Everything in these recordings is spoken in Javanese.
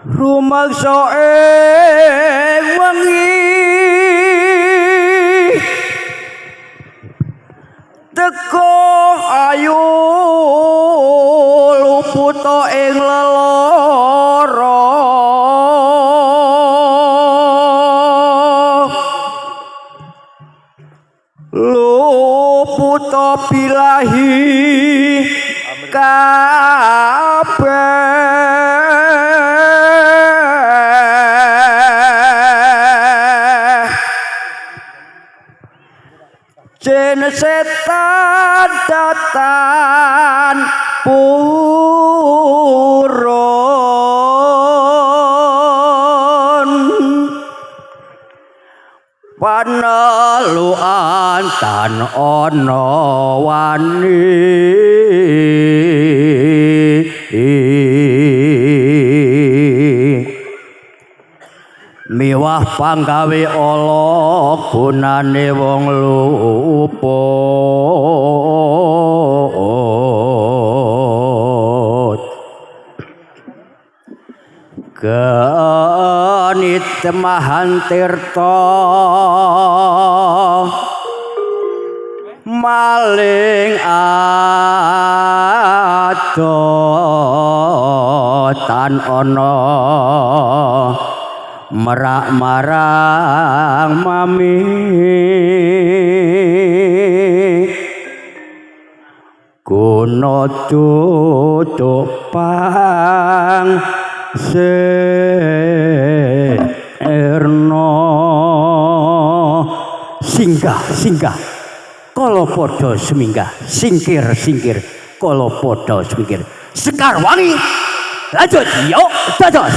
rumaksa ing wengi teko ayu luput ing lelara luput bilahi kabeh jen setan datan purun panelukan tan ana wani miwah panggawe ala gunane wong luput kanitmahan tirta maling adotan ana merak marang mami kuno tutuk pang serno singgah kala padha seminggah singkir kala padha semingkir Sekar Wangi lanjut yuk dados.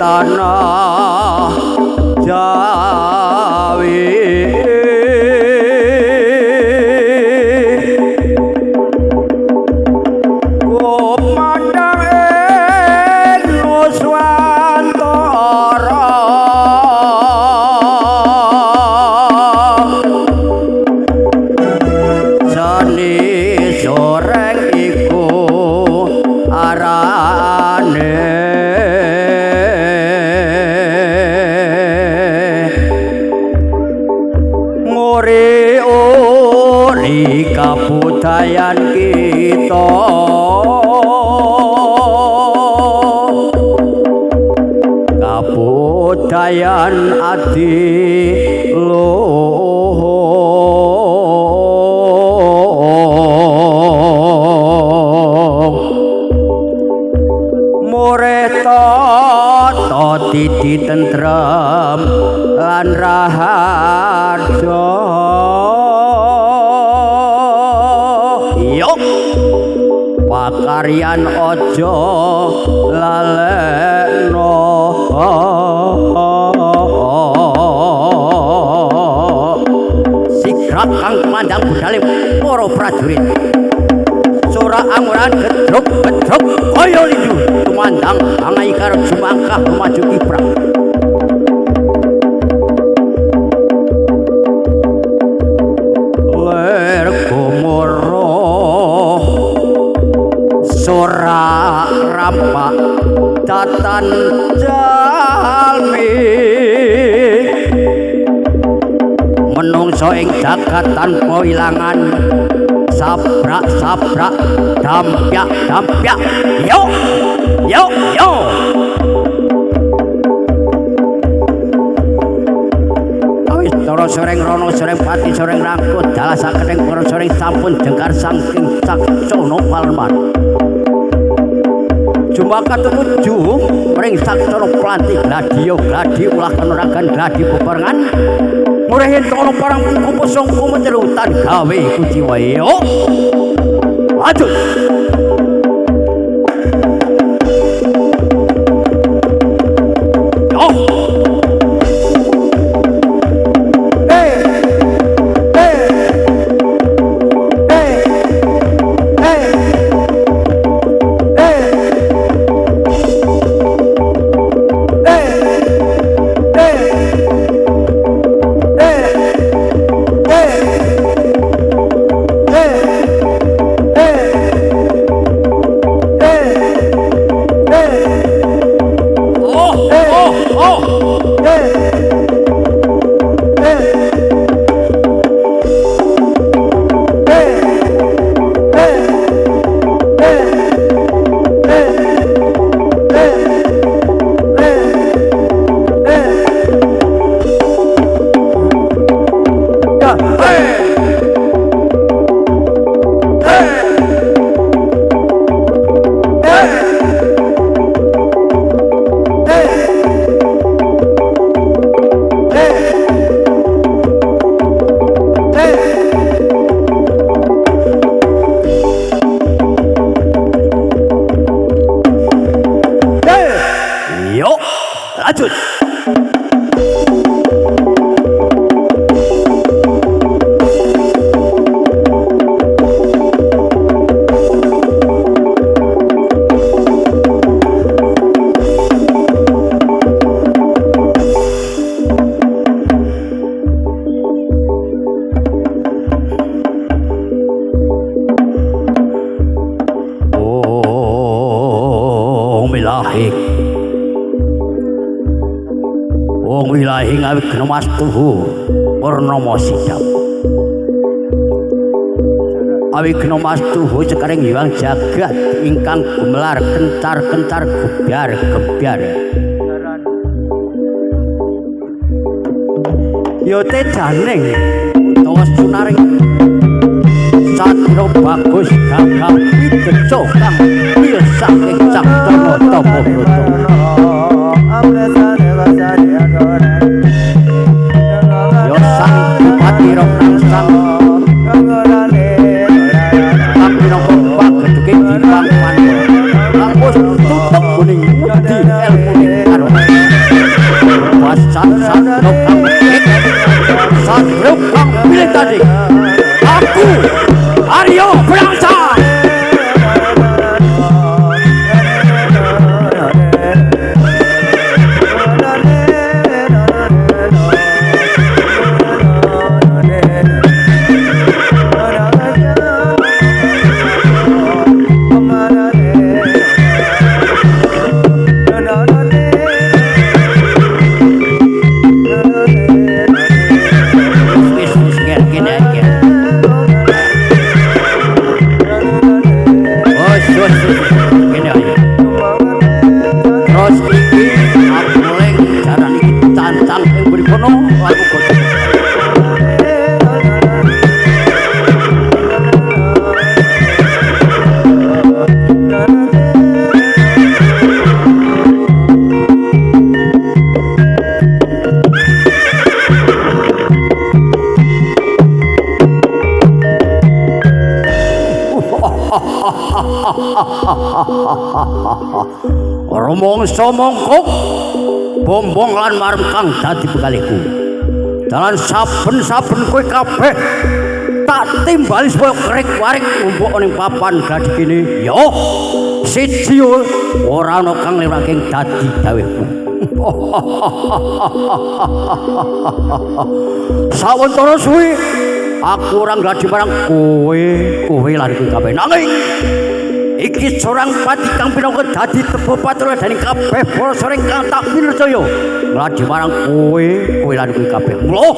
Tanah Jawi kumandang ing Nuswantara seni soreng iku arane ori kabudayan kita kabudayan adi mureta titi tentrem lan raharja yuk pakaryan aja lalekno sigrap kang kumandang budale para prajurit sora anguran gedruk kaya lindu kumandang angai karo jumangkah maju kiprang ler gumara sora rampak datan jalmi menungso ing jagat tanpa ilangan sabrak dampyak yo awis tara soreng rono soreng pati soreng rangkut dalasaken para soreng sampun jengkar saking saksana palman Jumbaka tumuju mring saksana planti gladi ulah kanuragan gladi bebarengan murahin tono parang kupusong kumeterutan gawe kuciwa yo lanjut Ajut. Wong ilahi ngawi gnamastuhu purnama sidam. Awi gnamastuhu cekaring hyang jagat ingkang gumelar kencar-kencar gebyar-gebyar. Ya tejaning utawa sunaring satya bagus gagah pideca kang saking Cakdana Tapabrata. Yo sang Bupati Rangsang kang minangka pageduke Dipang Pandha lampus tutup kuning mudi elmune karo wasan-san kang satya kang pilih tadi aku Aryo Brangsang. Rumangsa mongkok bombong lan marem kang dadi bekaliku. Dalan saben-saben kowe kabeh tak timbali supaya krek-warik ngumpuk ning papan gladi kene. Ya, siji ora ana kang lewake dadi dawuhku. Sawetara suwi aku ora gladi marang kowe lan kowe kabeh nanging iki seorang pati kang pinangka dadi tebo patrol dening kabeh para sering kang tak pircaya gladi marang kowe lan kowe kabeh. Mula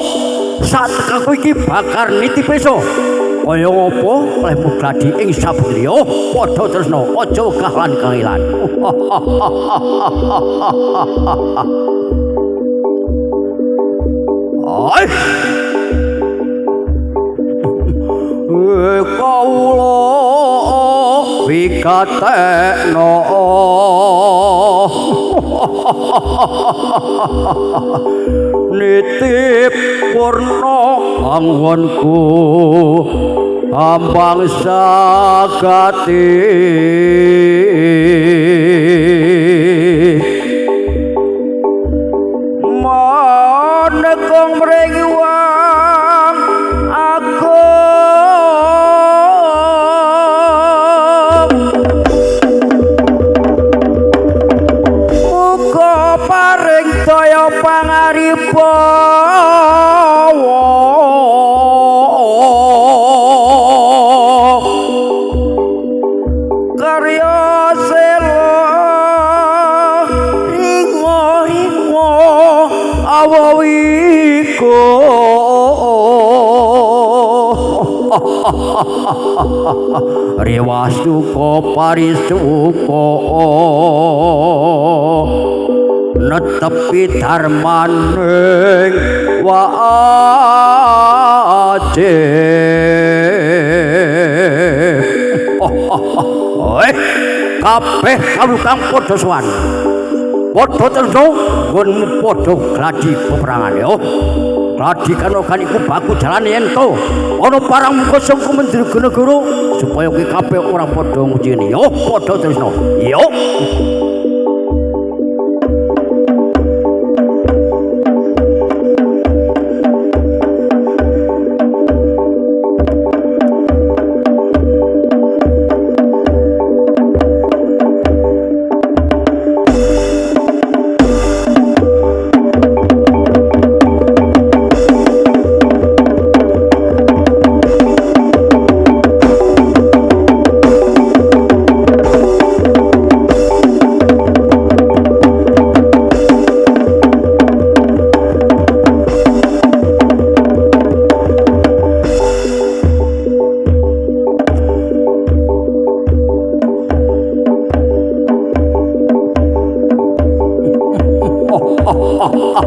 sak tekaku iki bakar niti peso kaya apa olehmu gladi ing sabutriya padha tresna aja wegah lan kangelan. Ai kawula wikatekno nitip purna anggonku ambang sagati manekong mriki wang aku paring daya pangariba karya sela ringo awawiko rewasuka parisuka netepi dharmaning wajib. Kabeh kalu kang padha sowan padha tresna nggonmu padha gladi peperangan ya. Gladi kanogan iku baku jalane ento ana parang muka sangka Mandragara supaya kowe kabeh ora padha ngujeni ya padha tresna ya. Ya.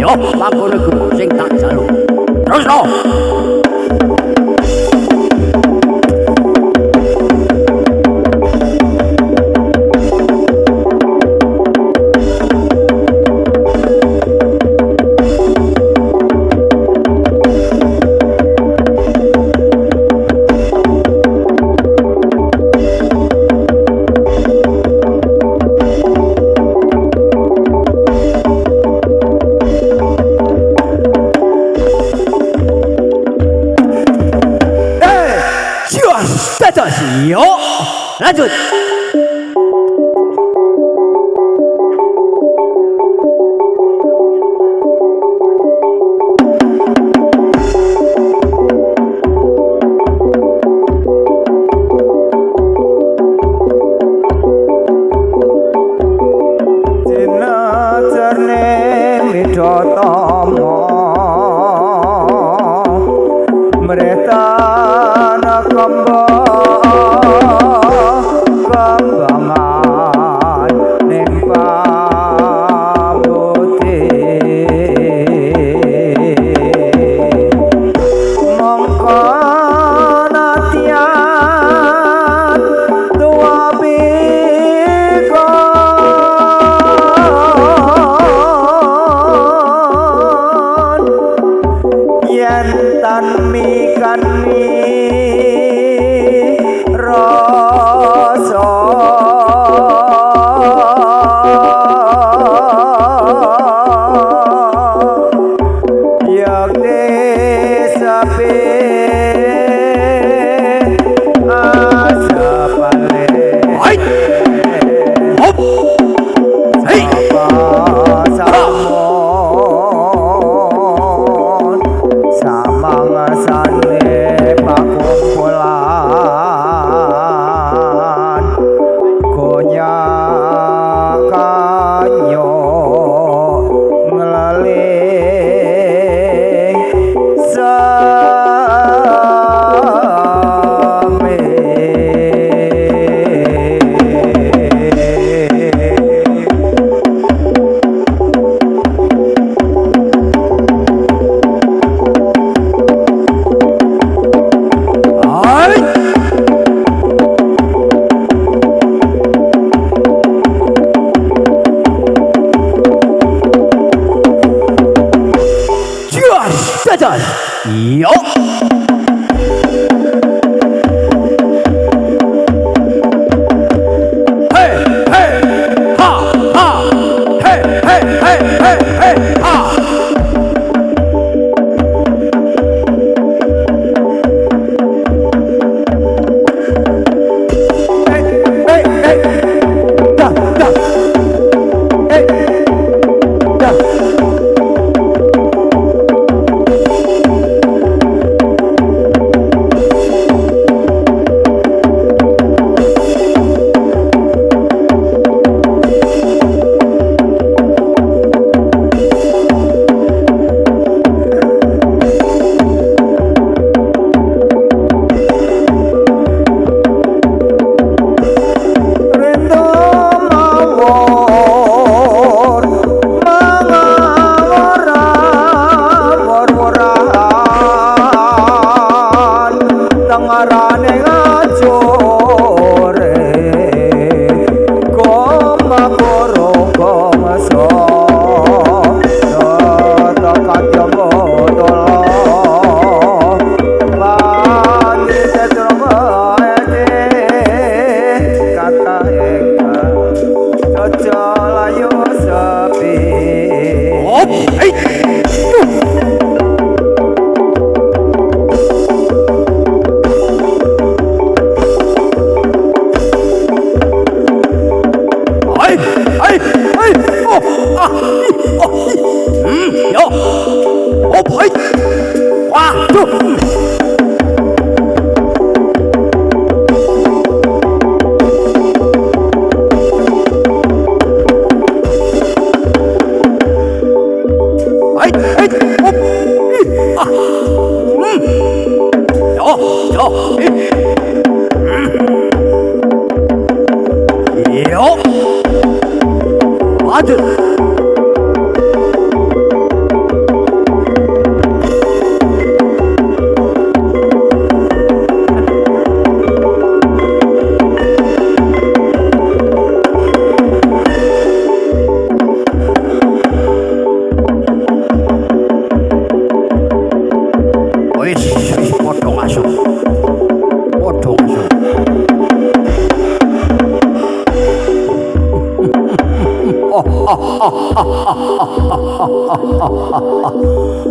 Yo, mangkono ku sing tak jaluk. Terusno. Yo, lanjut. Cina cernih midotomo mereta nakambo Yo.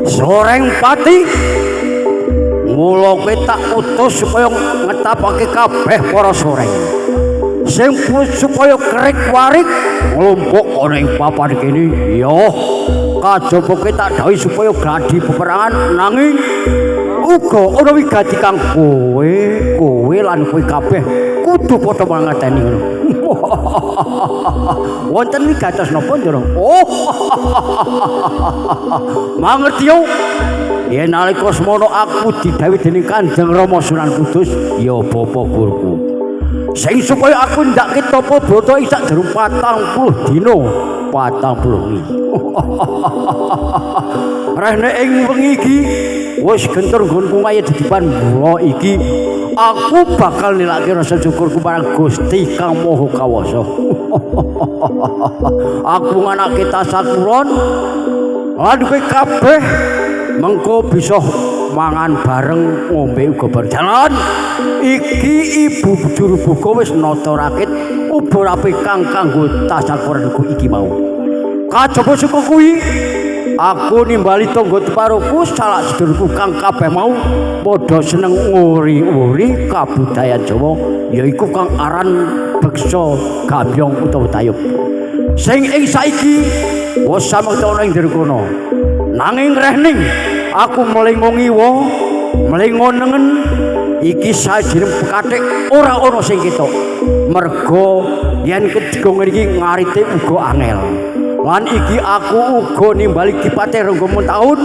Soreng Pati, mula kowe tak utus supaya ngetapake kabeh para soreng. Sing supaya kerik warik nglumpuk ana ing papan kene. Ya, kajaba kowe tak dawuhi supaya gladi peperangan nanging uga ana wigati kang kowe lan kowe kabeh kudu padha mangerteni ngono. Wonten wigatos napa ndoro? Oh. Mangerti yo. Yen nalika semono aku didhawuhi dening Kanjeng Rama Sunan Kudus, ya bapa guruku. Sing supaya aku ndake tapa brata ing sakjroning 40 dina, 40 wengi. Rene ing wengi iki wis gentur nggonku kaya didipan mula iki aku bakal nilake rasa syukurku marang Gusti Kang Maha Kawasa. Aku nganake tasakuron lan kowe kabeh mengko bisa mangan bareng ngombe uga berjalan. Iki ibu juru buka wis nata rakit ubur apik kang kanggo tasakuranku iki mau. Kajaba saka kuwi aku nimbali tangga teparuku salak sedulurku kang kabeh mau padha seneng nguri-uri kabudayan Jawa yaiku kang aran beksa gambyong utawa tayub. Sing ing saiki wis samengta ing jero kono. Nanging rehning aku melingongiwa melingonengen iki sajene pekathik ora ana sing ketok. Merga yen kejgong iki ngarite uga angel. Lan iki aku uga nimbali kipate ronggomu taun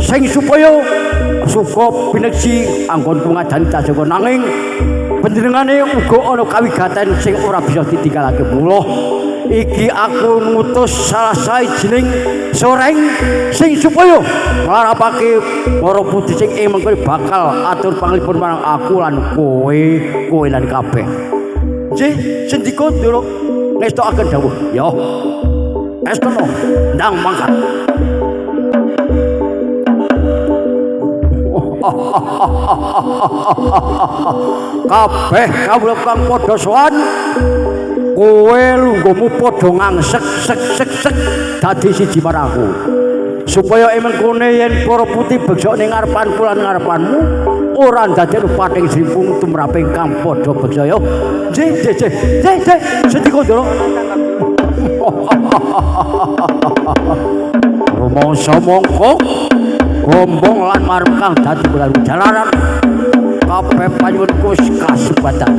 sing supaya suka bineksi anggonku ngadani tasaka nanging panjenengane uga ana kawigaten sing ora bisa ditinggalake. Mula iki aku ngutus salah sawijining soreng sing supaya nglarapake para putri sing mengko bakal atur panglipun marang aku lan kowe lan kabeh. Nggih, sendika Ndoro ngestokaken dawuh. Ya. Estono ndang mangkat. Kabeh kawula kang padha sowan kowe lungguhmu padha ngangsek sek dadi siji marang aku. Supaya emengkone yen para putih beksa ning ngarepanku lan ngarepanmu ora ndadekno pating srimpung tumraping kang padha beksa ya. Nggih, sendika Ndoro. Rumangsa mongko gombong lan marep kang dadi belalu jalanan kabeh panyuwunku kasebatan.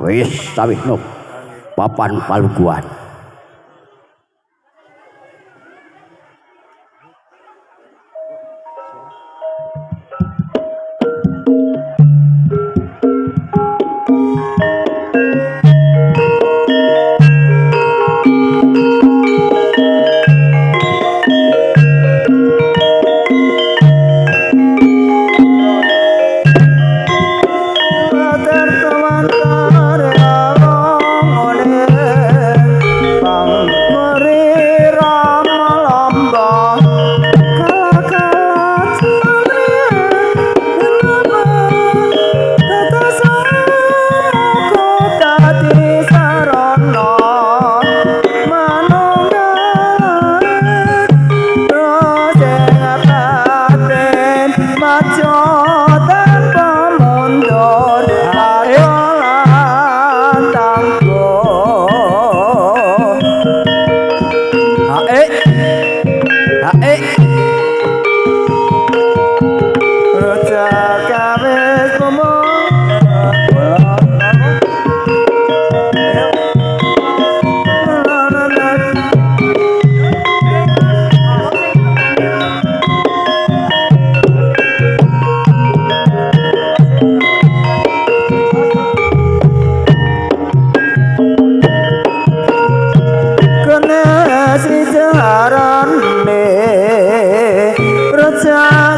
Wis sawihno papan paluguan.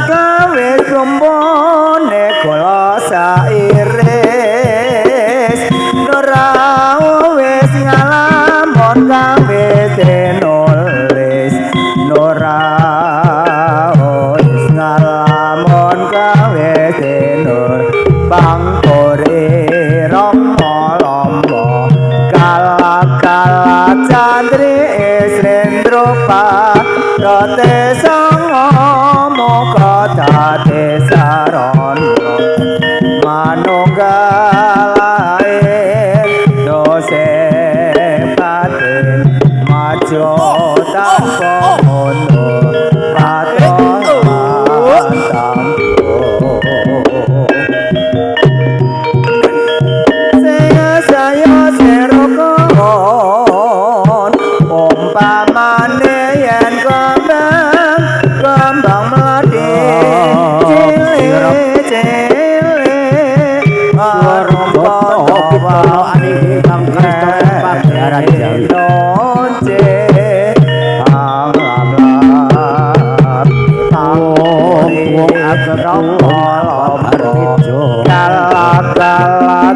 gawe sumpone kula sairis ora wis ngalamon gawe nulis ora wis ngalamon gawe nur pangkore rama-rama kala-kala candri Srendra Parate Sanga Moga Dadi Sarana Manunggalae dose batin majo tanpa mundur paton saya serokon umpamane yen kembang mladi cilik warna pitana aning ingkang krista pagyaran Jawi wong ageng Bartejo kala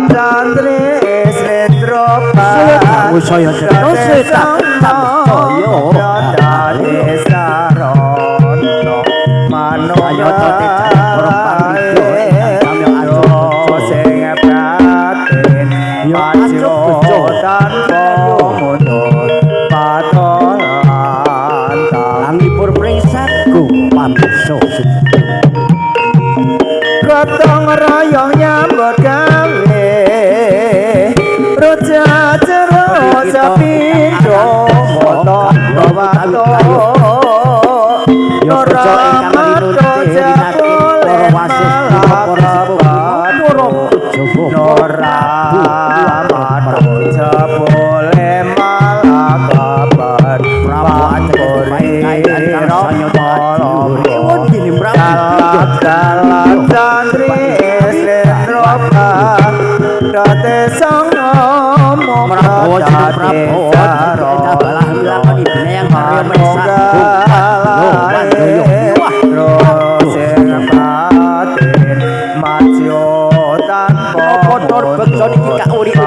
candri Srendra Parate saya saya Dadi Sarana manunggal sing pratin majo tanpa mundur patolan langipur pringsatku pamirsa gotong royong nyambut gawe roja jero sapido moto bawato ora mato jatole malabat ora mato jatole malabat pangkore kala candri Srendra Parate Sanga Moga Dadi Sarana sing patin majo tanpa kotor bejo niki kak urip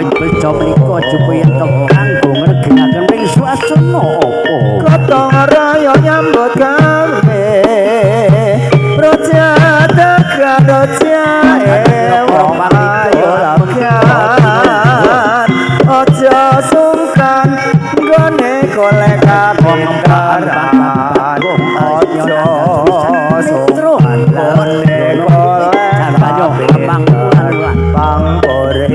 awit bejo menika jupuyen to kanggo ngregenaken ring swasana apa gotong royong nyambut gawe roja tekan roja wong ayo lakukan aja sungkan nggone golek kabongkaran aja sungkan nggone golek pangkore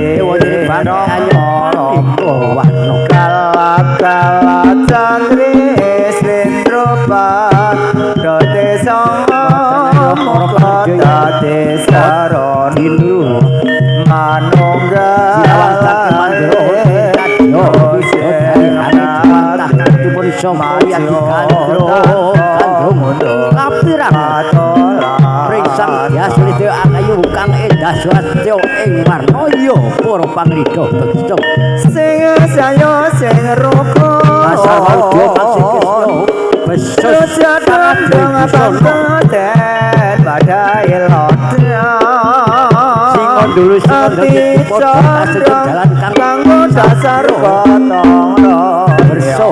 kala candri Srendra Parate Sanga Moga Dadi Sarana manunggalae kang endah swastya ing warnaya para pangridha beksa sing saya sing roko asal audio maksud Krisna besus jadang panten badai lodra sing dulu sing padha jalan kanggo dasar gotong berso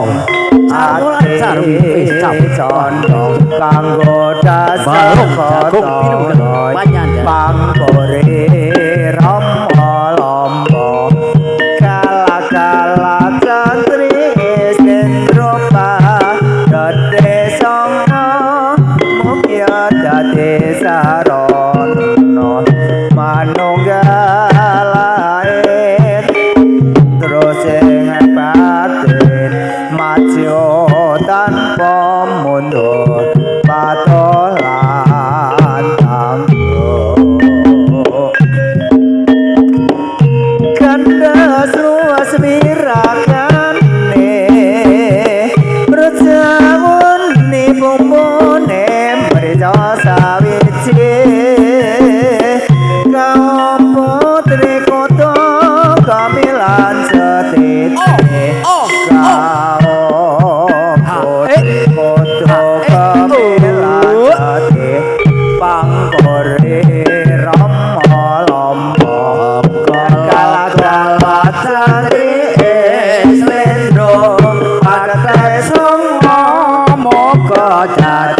sarwi condong kanggo dasar gotong pangkore rama-rama kala-kala candri Srendra Parate Sanga Moga Dadi Sarana manunggalae terus sing patin majo tanpa mundur patolan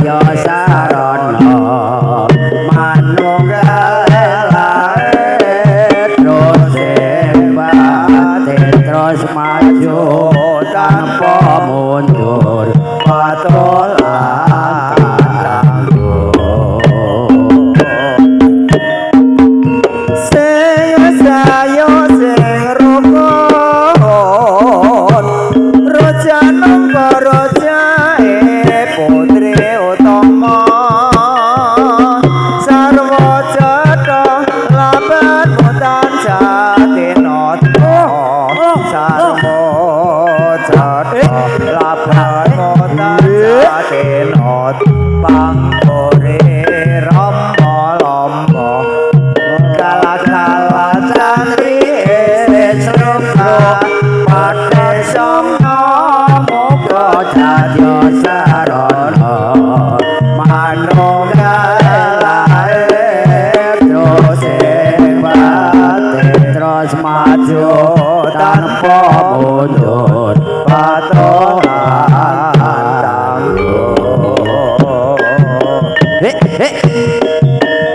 dadya sarana manunggal terus pati terus maju tanpa mundur patolan sing sayo sing rukun raja nangka rajae putri utama sarwa jatha laban mutan jatinata sarwa jatha laban mutan jatinata pangkore rama lamba kala-kala candri esrupa pate samna muka dadya sarana manunggal terus pati terus maju tanpa mundur patolan tangguh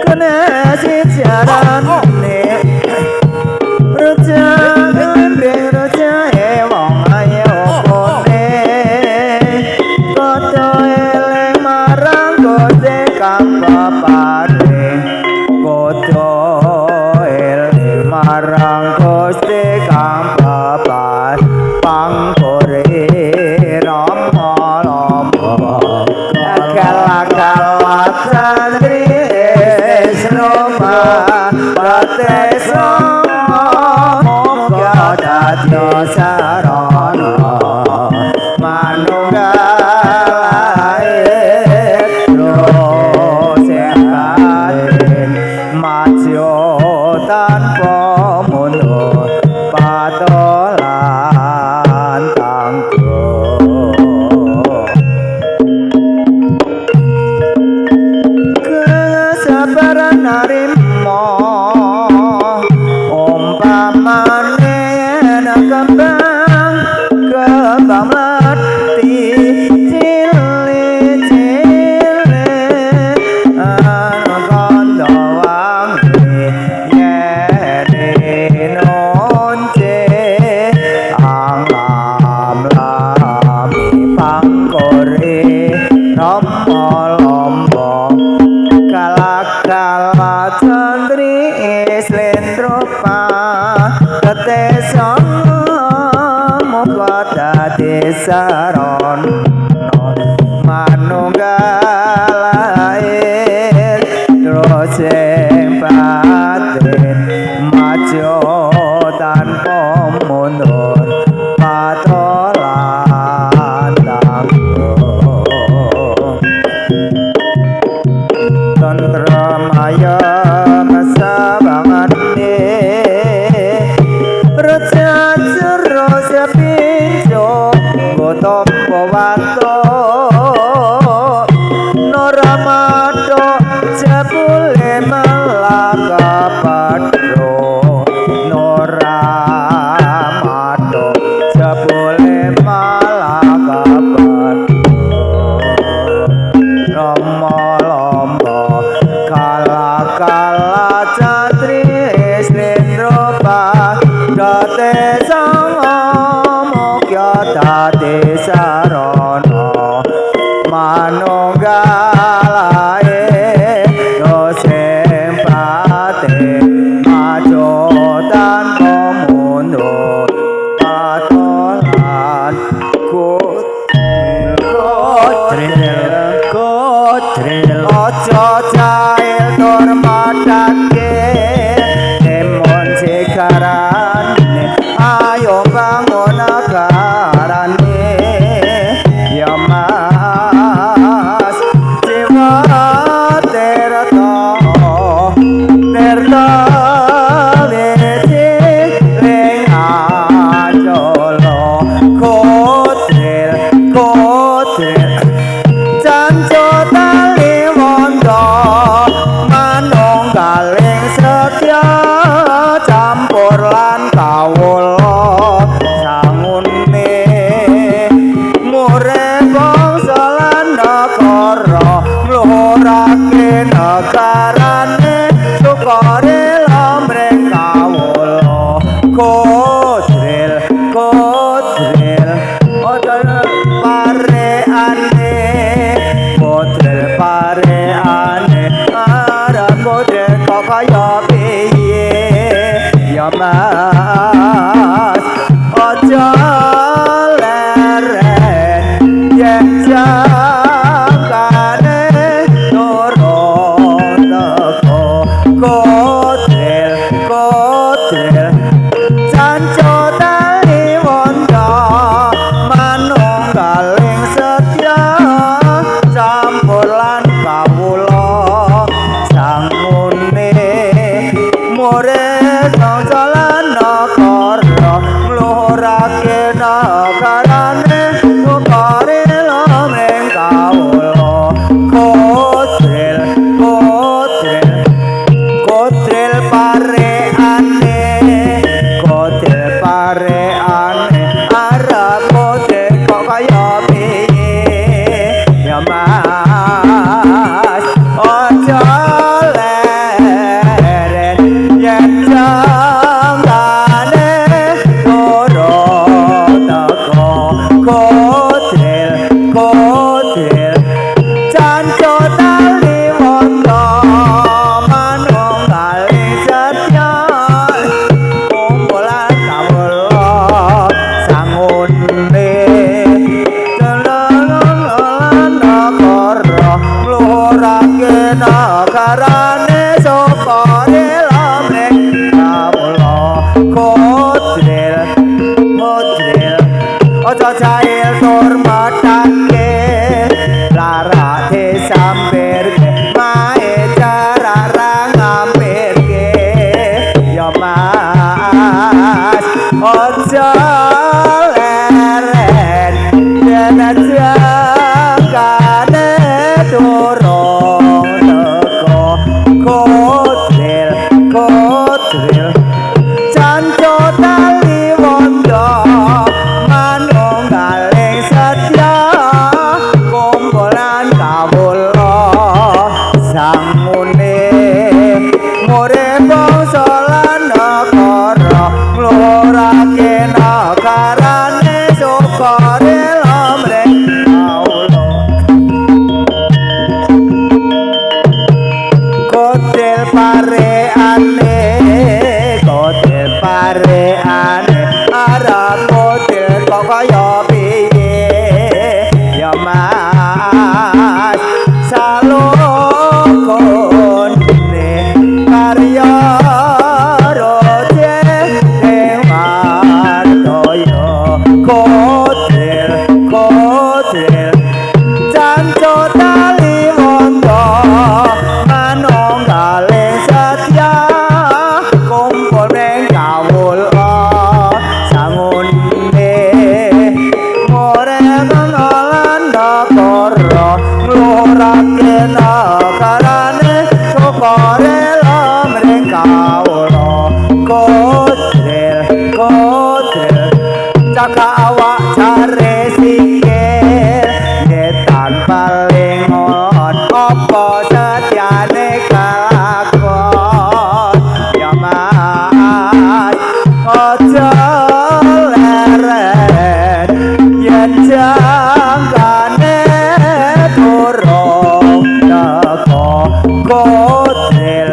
kena sijarane raja gandeng raja wong ayo kone kodo eleng marang kote kang papane kodo eleng marang kote kang papan pangkore rama lamba kala-kala santri esroma pate sama muga dadya sarana manunggal terus batin maju tanpa mundur patolan tangguh kesabaran narimo umpamane kembang mati cili-cili kondo wangi yene nonce anglam-lami pangkore rama lamba kala-kala candri slendropa ketesang muga dadi sarana manunggal lair terus batin maju tanpa mundur patolan tangguh tentramaya masabangane raja jero sepinjo gotombo wato noramado jebule malaka padro noramado jebule malaka padro rama lamba kala-kala candri slendropa date sanga mukya dadi sarana manunggal sing pating maju tanpa mundur patolan kotril aja jail tur madake emon sikarane ayo bangun agarane ya mas jiwa terta weti ring ajolo kotril janjo tali wondo manunggaling setya campur lan kawula sangune mure bangsa lan negara mlurake negarane sukare lamreng kawula kodril kodril odol pareane kodril pareane arep kodril kok kaya piye ya mas aja leren yen jangkane turun teko kodril kodril sanco tali wanda manunggaling setya campuran kawula sangune murid jalan negara mlurake negarane sukare lamreng kawula kodril kodril kodril pareane kodril pareane arep kodril kok kaya piye ya mas aja leren yen jangkane turun teko kodril kodril canco tali wanda manunggaling setya kumpulan kawula sangune telengan negara mlurake negarane sukare lamreng kawula kodril kodril aja jahil tur metake larate sampirke mae cara ngampirke ya mas aja leren yen jangkane turun teko kodril kodril canco tali wanda manunggaling setya kumpulan kawula sangune murid bangsa lan negara mlurake negarane sukare lamreng kawula kodril pareane kodril pareane arep kodril kok kaya piye ya mas salokone karya roje dewartoyo kodril kodril canco tali wanda manunggaling setya kumpul ning kawula sangune murid lan negara mlurake negarane sukare lamreng kawula kodril kodril jaga awak jare sikil netan palingon apa setyane kelakon ya mas aja leren yen jangkane turun teko kodril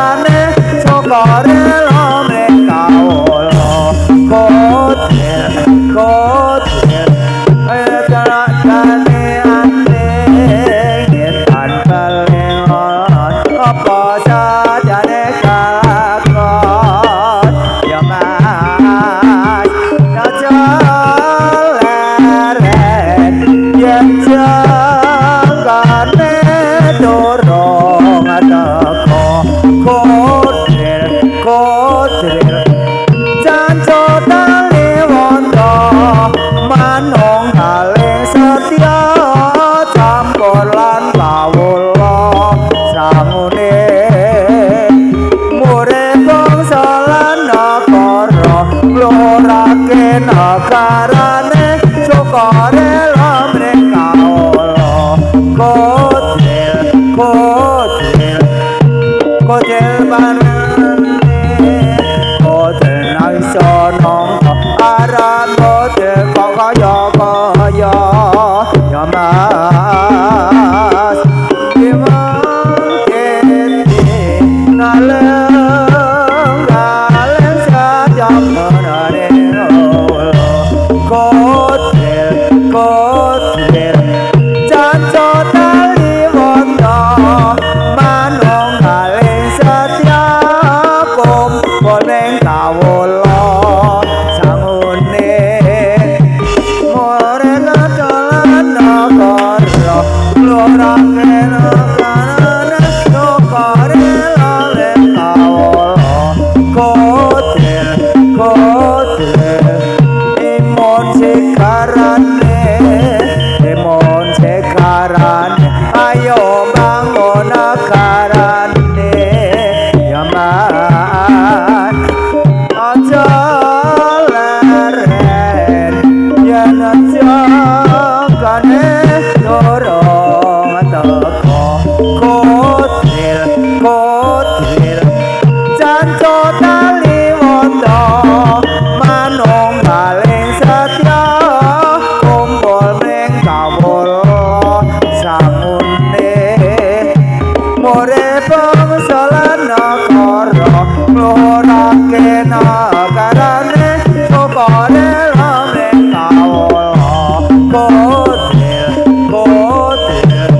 carane sokore lomre kawula kotil kotil jarakane ane ngetan paling apa sajane kalakon ya mas kajaleren yen jangkane dorong teko kotil kotil janjo tali wondo manung kalih setya campur lan kawula sangune mure bangsa lan negara nglorake nagarane sokore lamre kawula kotil kotil kotil barane kotil naisono aran kotil kok kaya kaya ya mas dimangkene ngaleng ngaleng sajam menare kotil kotil janjo tali wondo manung kalih setya kumpul ning kawula sangune more nadalan negara lorake nagarane sokore laleh kawula kotil kotil imun sekarane imun sekarane ayo bangun nagarane ya man aja leren yen aja kane dorong teko kotil kotil janjo tali wondo manung paling setya kumpul ning kawula sangune more bangsa lan negara nglorake nagarane sokore lamre kawula kotil kotil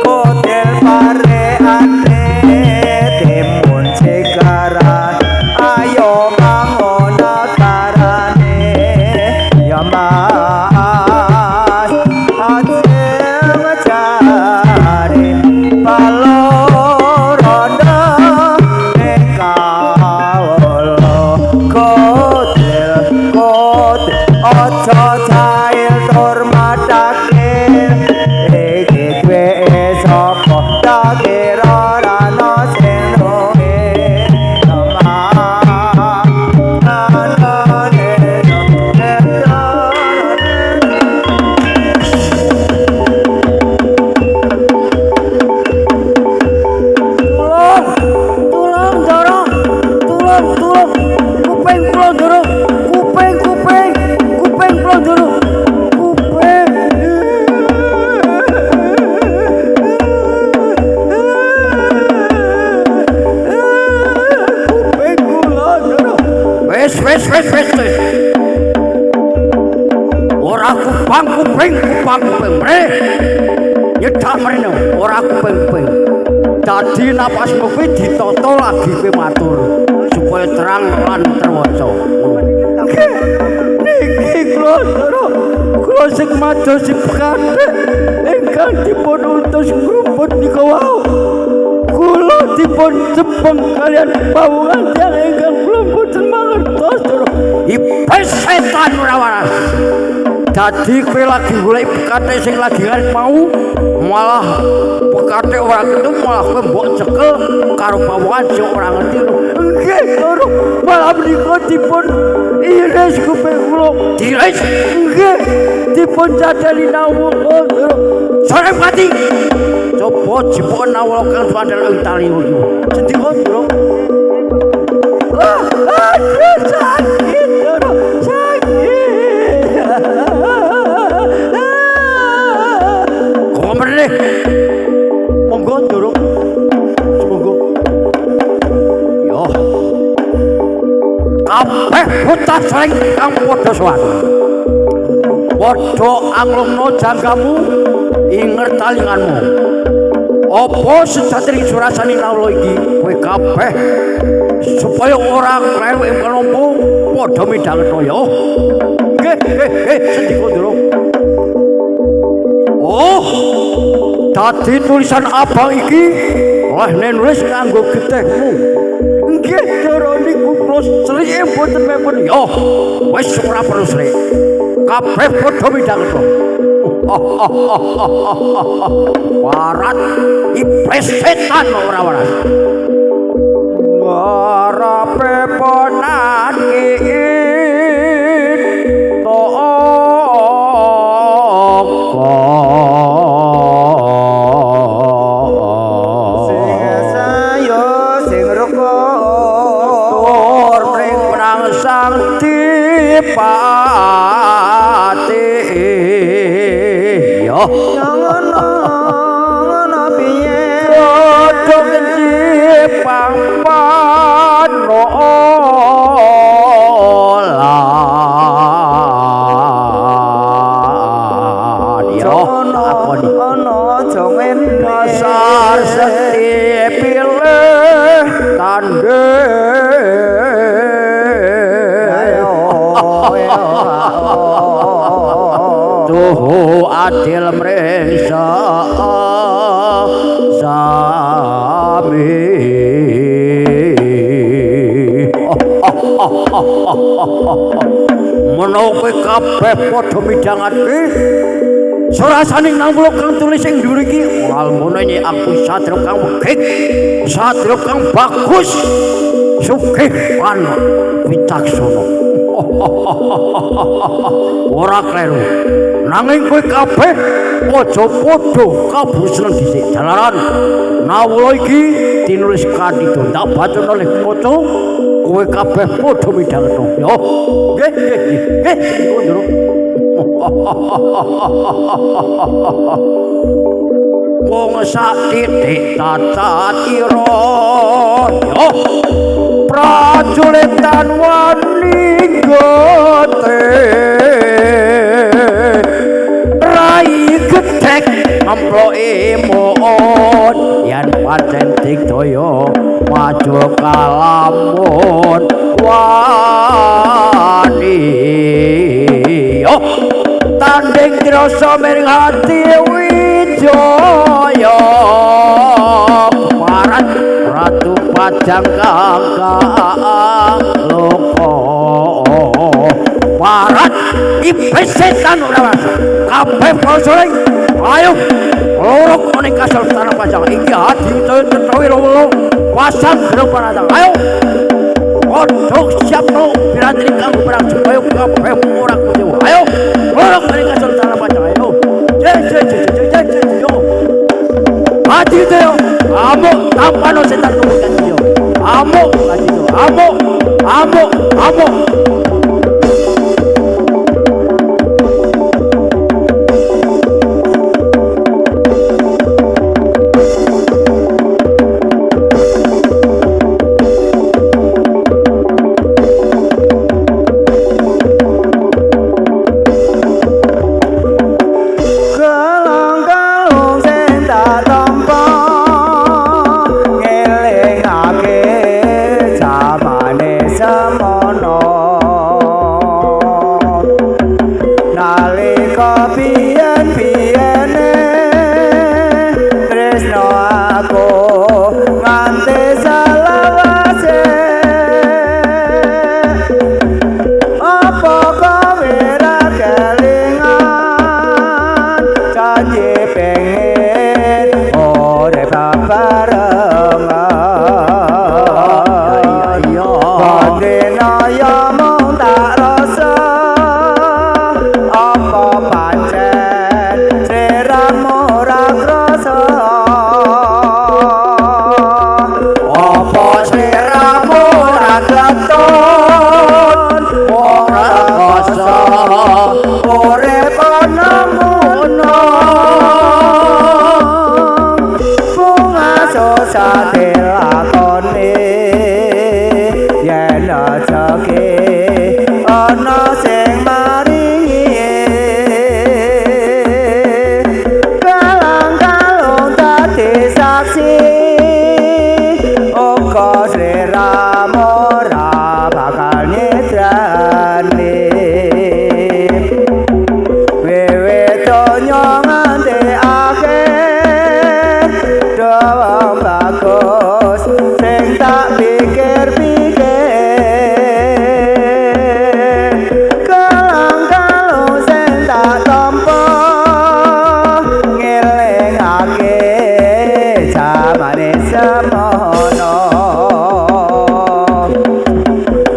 kotil pareane timun segaran ayo bangun nagarane ya mas ajeng jare palorondo ning kawula kotil kotil aja cair tur matake iki kowe sapa tak kira ora ana sing nuwe kuping kula ndoro kuping kuping kuping kula ndoro kuping kuping kula ndoro wes ora kupang kuping bre nyedak mrene ora kuping dadi napasmu kuwi ditata lagi kowe matur supaya terang lan terwaca niki kula sing mados Pekate ingkang dipun utus ngrumput nika wau kula dipun jebeng kalian pawungan tiyang ingkang kula boten mangertos ipes setan ora waras dadi kowe lagi golek Pekate sing lagi arep mau malah Pekate ora ketemu malah kowe mbok cekel karo pawungan sing ora ngerti nggih loro malah menika dipun iris kuping kula diris nggih dipun cadeli nawuh sore pati coba jipun nawuh kang sandal ing tali niku sedika lho sakit loro sakit monggo durung monggo kabeh bocah sering kang padha sowan padha anglungno janggamu inger talinganmu apa sejatine surasane kawula iki kowe kabeh supaya ora kleru ing kelompok padha midhangetno ya nggih Sendika Ndara oh dadi tulisan abang iki leh nulis nganggo getihmu nggih Ndara niku kula srike mboten mepun ya wis ora perlu srike kabeh padha midhangetno warat iblis setan ora waras warape ponan kiin toko sing sayo sing roko tur mring perang sang dipati yo ngono piye kodhong dipampan lan yo akoni ono jongen dasar seti pilih tanding tuhu adil mriksa sami menawa kowe kabeh padha midhangake surasaning nawula kang tulis ing dhuwur iki walmune aku satria kang wegik satria kang bagus sugih lan wicaksana ora kleru nanging kowe kabeh aja padha kabusnen dhisik jalaran nawula iki tinulis kanthi ndak bacana oleh maca kowe kabeh padha midhangetno yo nggih Ndara wong sakitik tatira yo prajulitan wani gote rai gedhek amploke mon yen pancen digdaya maju kalamun wani yo tanding dirasa miring ati wijaya parat ratu pajang kakak loko parat iblis setan ora waras kabeh sore ayo loro kene kasal tanah pajang iki adi tetewi loro pasang grup ayo Kodok siap no piranti kang perang supaya kabeh ora kudu ayo loro kene kasal tanah pajang ayo yo adi yo amo tampano setan kubukan yo amo adi yo amo ngelingake jamane semono ramora bakal nyedrani wewe donya nganti akhir doang bagus sing tak pikir-pikir kalang-kalung sing tak tampa ngelingake jamane semono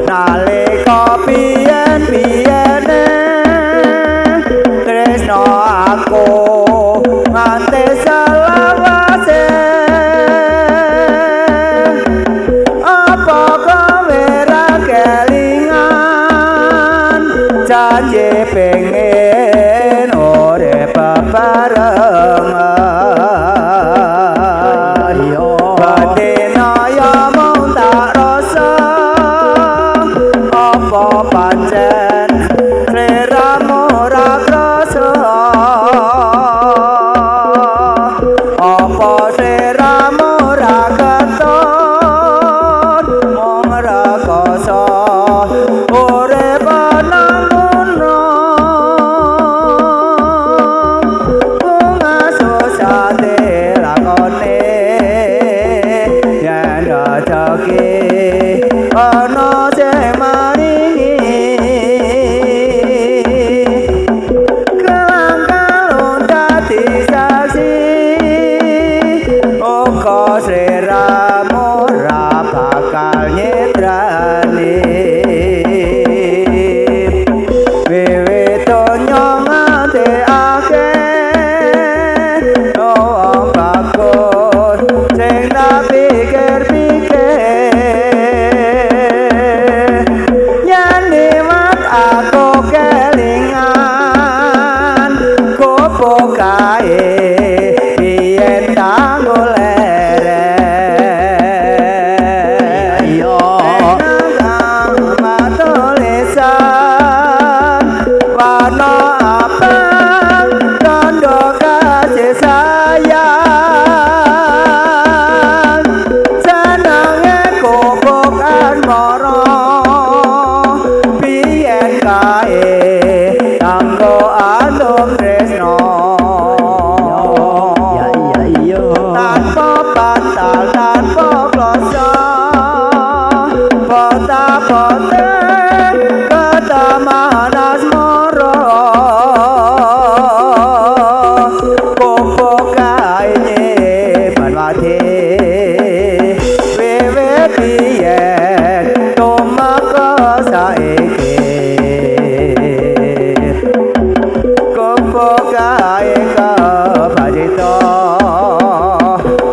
nalika biyen-biyene tresno aku nganti selawase apa kowe ra kelingan janji pengen urip bebarengan batine ya mung tak rasa apa pancen sliramu ora krasa apa sliramu ora keton mung rekoso urip nang ngono susate lakone yen rezeki ana sing maringi kalang-kalung dadi saksi uga sliramu ora bakal nyedrani wiwit donya nganti akhir wong bagus sing tak pikir-pikir yen liwat aku kelingan kopo kae biyen tak golek yo tulisan warna abang tanda kasih sayang senenge kopok asmara biyen kae kanggo andum tresno ya iya tanpa batal tanpa kloso pota-pota ketaman asmara kopok kae banwati wewe biyen tomaka saiki kopok kae kabadita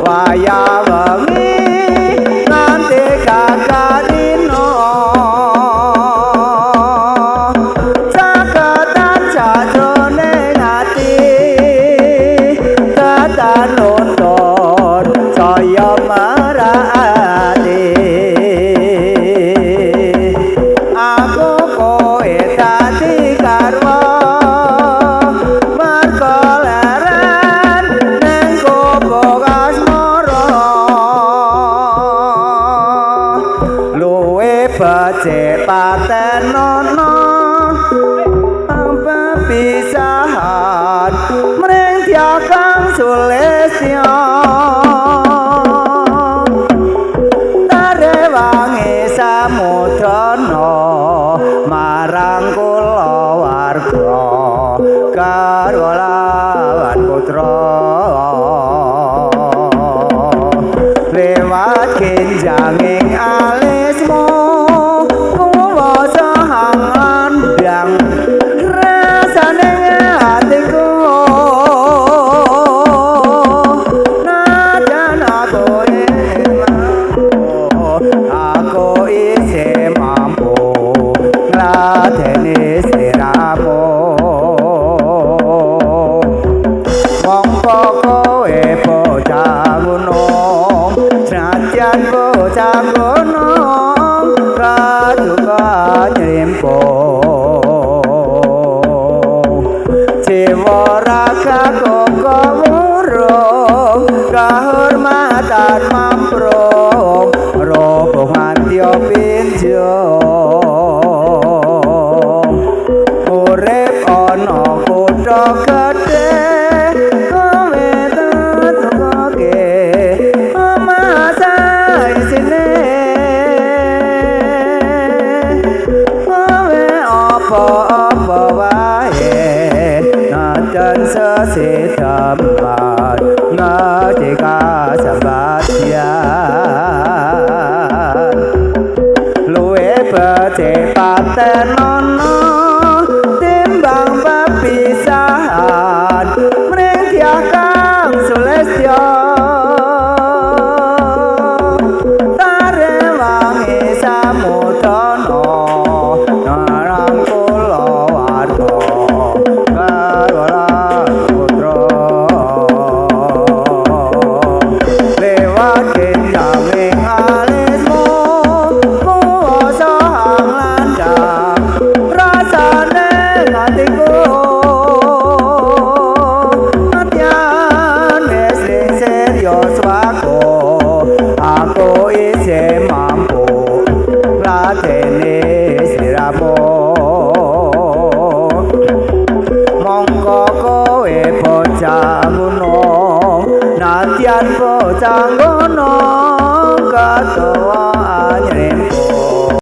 waya wengi nganti kakadino caketan jajone ati tetan nuntun saya marani aku kowe dadi garwa marga leren ning kopok asmara luwe becik patenono pepisahan mring tiakang sulistya tarewangi samudrana marang kula warga karo lawan putra lewat kinjanging alismu kuwasa handang rasane atiku najan aku isih mampu ngladeni sliramu mongko kowe bocah gunung senajan bocah gunung kaduka nyrimpung jiwa raga koko urung kehormatan mamprung robohan becik paten